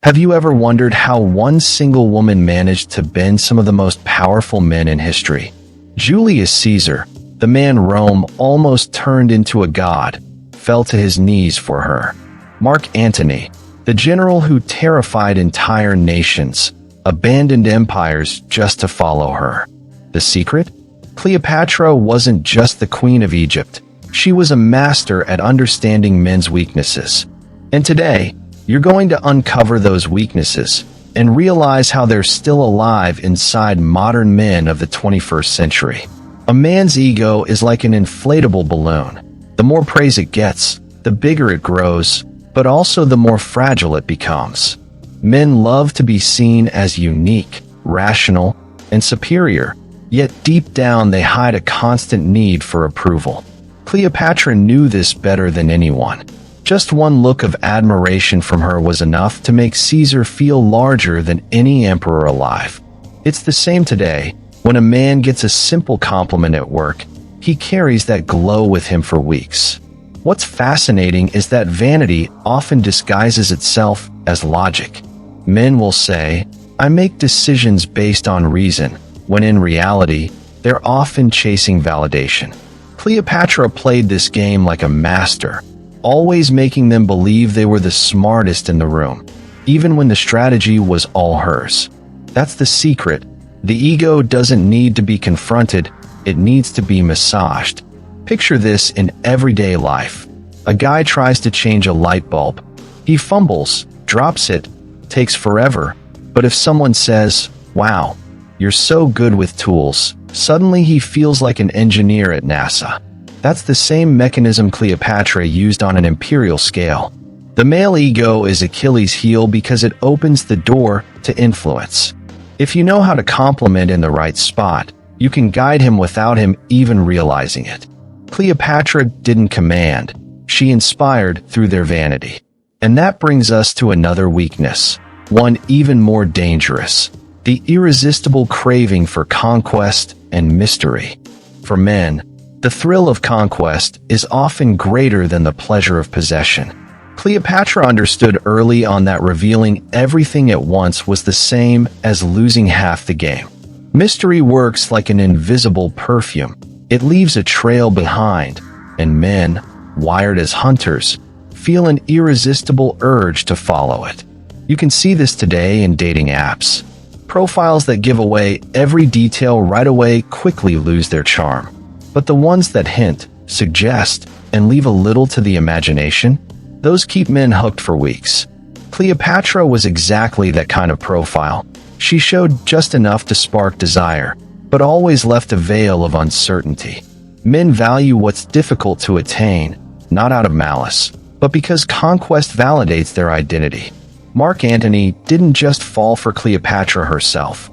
Have you ever wondered how one single woman managed to bend some of the most powerful men in history? Julius Caesar, the man Rome almost turned into a god, fell to his knees for her. Mark Antony, the general who terrified entire nations, abandoned empires just to follow her. The secret? Cleopatra wasn't just the queen of Egypt. She was a master at understanding men's weaknesses. And today, you're going to uncover those weaknesses and realize how they're still alive inside modern men of the 21st century. A man's ego is like an inflatable balloon. The more praise it gets, the bigger it grows, but also the more fragile it becomes. Men love to be seen as unique, rational, and superior, yet deep down they hide a constant need for approval. Cleopatra knew this better than anyone. Just one look of admiration from her was enough to make Caesar feel larger than any emperor alive. It's the same today. When a man gets a simple compliment at work, he carries that glow with him for weeks. What's fascinating is that vanity often disguises itself as logic. Men will say, "I make decisions based on reason," when in reality, they're often chasing validation. Cleopatra played this game like a master, always making them believe they were the smartest in the room, even when the strategy was all hers. That's the secret. The ego doesn't need to be confronted, it needs to be massaged. Picture this in everyday life. A guy tries to change a light bulb. He fumbles, drops it, takes forever. But if someone says, "Wow, you're so good with tools," suddenly he feels like an engineer at NASA. That's the same mechanism Cleopatra used on an imperial scale. The male ego is Achilles' heel because it opens the door to influence. If you know how to compliment in the right spot, you can guide him without him even realizing it. Cleopatra didn't command, she inspired through their vanity. And that brings us to another weakness, one even more dangerous: the irresistible craving for conquest and mystery. For men, the thrill of conquest is often greater than the pleasure of possession. Cleopatra understood early on that revealing everything at once was the same as losing half the game. Mystery works like an invisible perfume. It leaves a trail behind, and men, wired as hunters, feel an irresistible urge to follow it. You can see this today in dating apps. Profiles that give away every detail right away quickly lose their charm. But the ones that hint, suggest, and leave a little to the imagination, those keep men hooked for weeks. Cleopatra was exactly that kind of profile. She showed just enough to spark desire, but always left a veil of uncertainty. Men value what's difficult to attain, not out of malice, but because conquest validates their identity. Mark Antony didn't just fall for Cleopatra herself.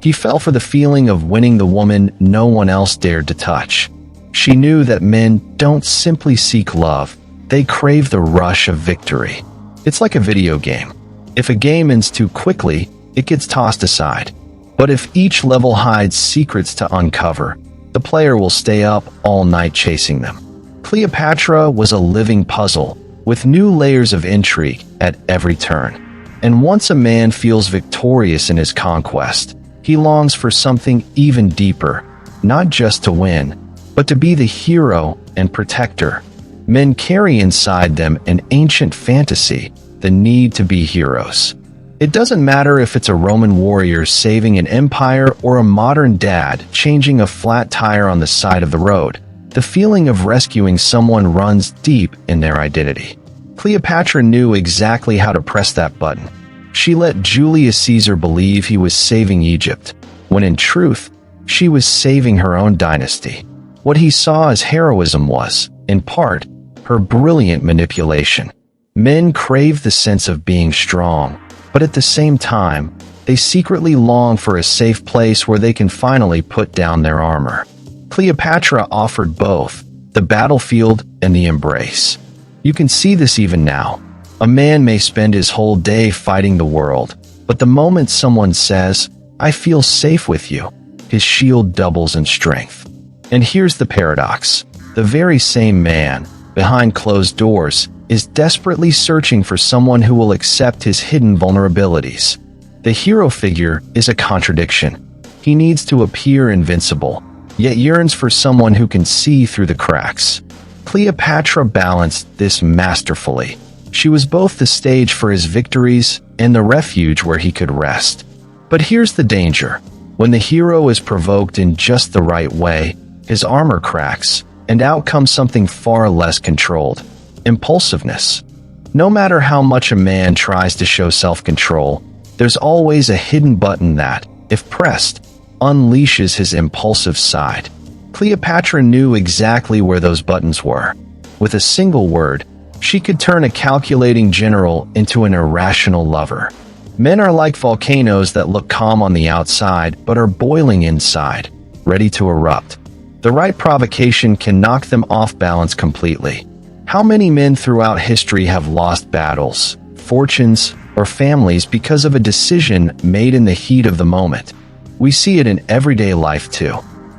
He fell for the feeling of winning the woman no one else dared to touch. She knew that men don't simply seek love, they crave the rush of victory. It's like a video game. If a game ends too quickly, it gets tossed aside. But if each level hides secrets to uncover, the player will stay up all night chasing them. Cleopatra was a living puzzle, with new layers of intrigue at every turn. And once a man feels victorious in his conquest, he longs for something even deeper, not just to win, but to be the hero and protector. Men carry inside them an ancient fantasy, the need to be heroes. It doesn't matter if it's a Roman warrior saving an empire or a modern dad changing a flat tire on the side of the road. The feeling of rescuing someone runs deep in their identity. Cleopatra knew exactly how to press that button. She let Julius Caesar believe he was saving Egypt, when in truth, she was saving her own dynasty. What he saw as heroism was, in part, her brilliant manipulation. Men crave the sense of being strong, but at the same time, they secretly long for a safe place where they can finally put down their armor. Cleopatra offered both, the battlefield and the embrace. You can see this even now. A man may spend his whole day fighting the world, but the moment someone says, "I feel safe with you," his shield doubles in strength. And here's the paradox. The very same man, behind closed doors, is desperately searching for someone who will accept his hidden vulnerabilities. The hero figure is a contradiction. He needs to appear invincible, yet yearns for someone who can see through the cracks. Cleopatra balanced this masterfully. She was both the stage for his victories and the refuge where he could rest. But here's the danger. When the hero is provoked in just the right way, his armor cracks, and out comes something far less controlled: impulsiveness. No matter how much a man tries to show self-control, there's always a hidden button that, if pressed, unleashes his impulsive side. Cleopatra knew exactly where those buttons were. With a single word, she could turn a calculating general into an irrational lover. Men are like volcanoes that look calm on the outside but are boiling inside, ready to erupt. The right provocation can knock them off balance completely. How many men throughout history have lost battles, fortunes, or families because of a decision made in the heat of the moment? We see it in everyday life too.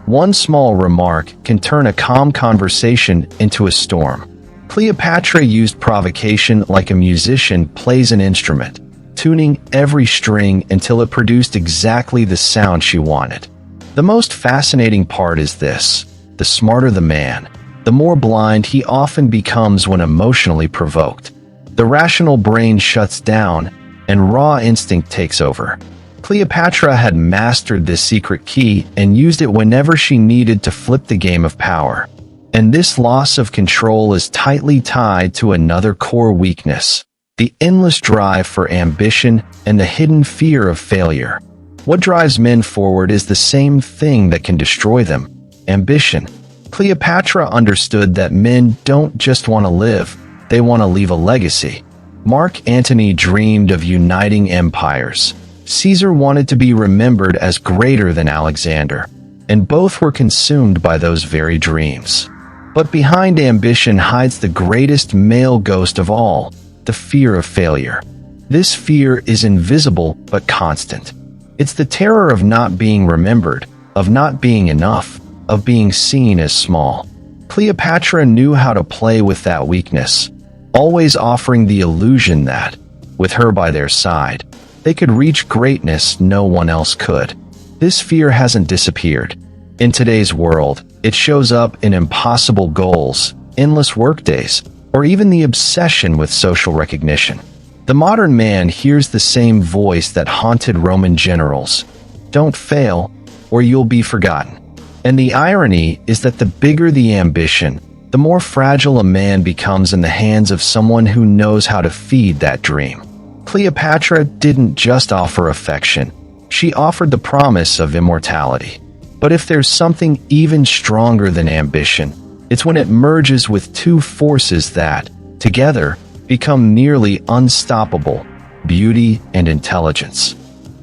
One small remark can turn a calm conversation into a storm. Cleopatra used provocation like a musician plays an instrument, tuning every string until it produced exactly the sound she wanted. The most fascinating part is this: the smarter the man, the more blind he often becomes when emotionally provoked. The rational brain shuts down, and raw instinct takes over. Cleopatra had mastered this secret key and used it whenever she needed to flip the game of power. And this loss of control is tightly tied to another core weakness: the endless drive for ambition and the hidden fear of failure. What drives men forward is the same thing that can destroy them: ambition. Cleopatra understood that men don't just want to live, they want to leave a legacy. Mark Antony dreamed of uniting empires. Caesar wanted to be remembered as greater than Alexander, and both were consumed by those very dreams. But behind ambition hides the greatest male ghost of all: the fear of failure. This fear is invisible but constant. It's the terror of not being remembered, of not being enough, of being seen as small. Cleopatra knew how to play with that weakness, always offering the illusion that, with her by their side, they could reach greatness no one else could. This fear hasn't disappeared. In today's world, it shows up in impossible goals, endless workdays, or even the obsession with social recognition. The modern man hears the same voice that haunted Roman generals: "Don't fail, or you'll be forgotten." And the irony is that the bigger the ambition, the more fragile a man becomes in the hands of someone who knows how to feed that dream. Cleopatra didn't just offer affection, she offered the promise of immortality. But if there's something even stronger than ambition, it's when it merges with two forces that, together, become nearly unstoppable: beauty and intelligence.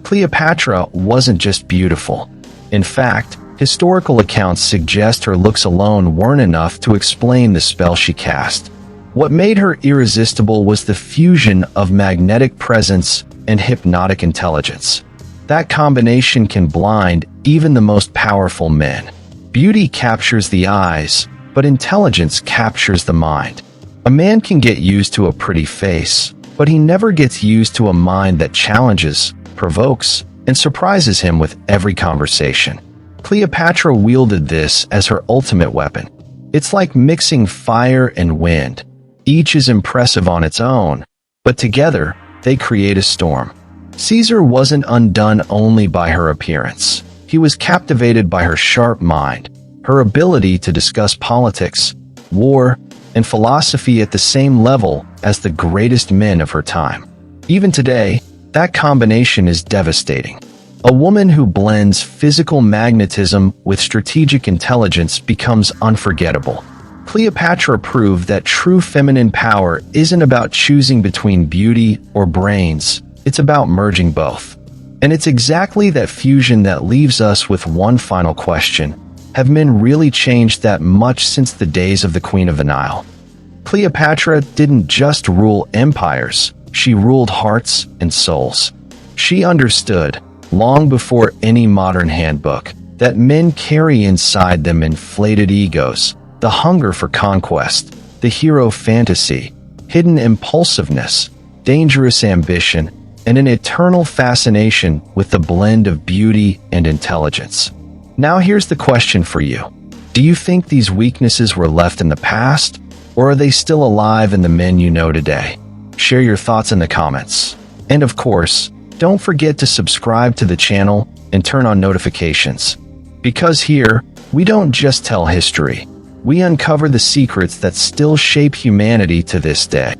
Cleopatra wasn't just beautiful. In fact, historical accounts suggest her looks alone weren't enough to explain the spell she cast. What made her irresistible was the fusion of magnetic presence and hypnotic intelligence. That combination can blind even the most powerful men. Beauty captures the eyes, but intelligence captures the mind. A man can get used to a pretty face, but he never gets used to a mind that challenges, provokes, and surprises him with every conversation. Cleopatra wielded this as her ultimate weapon. It's like mixing fire and wind. Each is impressive on its own, but together, they create a storm. Caesar wasn't undone only by her appearance. He was captivated by her sharp mind, her ability to discuss politics, war, and philosophy at the same level as the greatest men of her time. Even today, that combination is devastating. A woman who blends physical magnetism with strategic intelligence becomes unforgettable. Cleopatra proved that true feminine power isn't about choosing between beauty or brains, it's about merging both. And it's exactly that fusion that leaves us with one final question: have men really changed that much since the days of the Queen of the Nile? Cleopatra didn't just rule empires, she ruled hearts and souls. She understood, long before any modern handbook, that men carry inside them inflated egos, the hunger for conquest, the hero fantasy, hidden impulsiveness, dangerous ambition, and an eternal fascination with the blend of beauty and intelligence. Now here's the question for you. Do you think these weaknesses were left in the past, or are they still alive in the men you know today? Share your thoughts in the comments. And of course, don't forget to subscribe to the channel and turn on notifications. Because here, we don't just tell history. We uncover the secrets that still shape humanity to this day.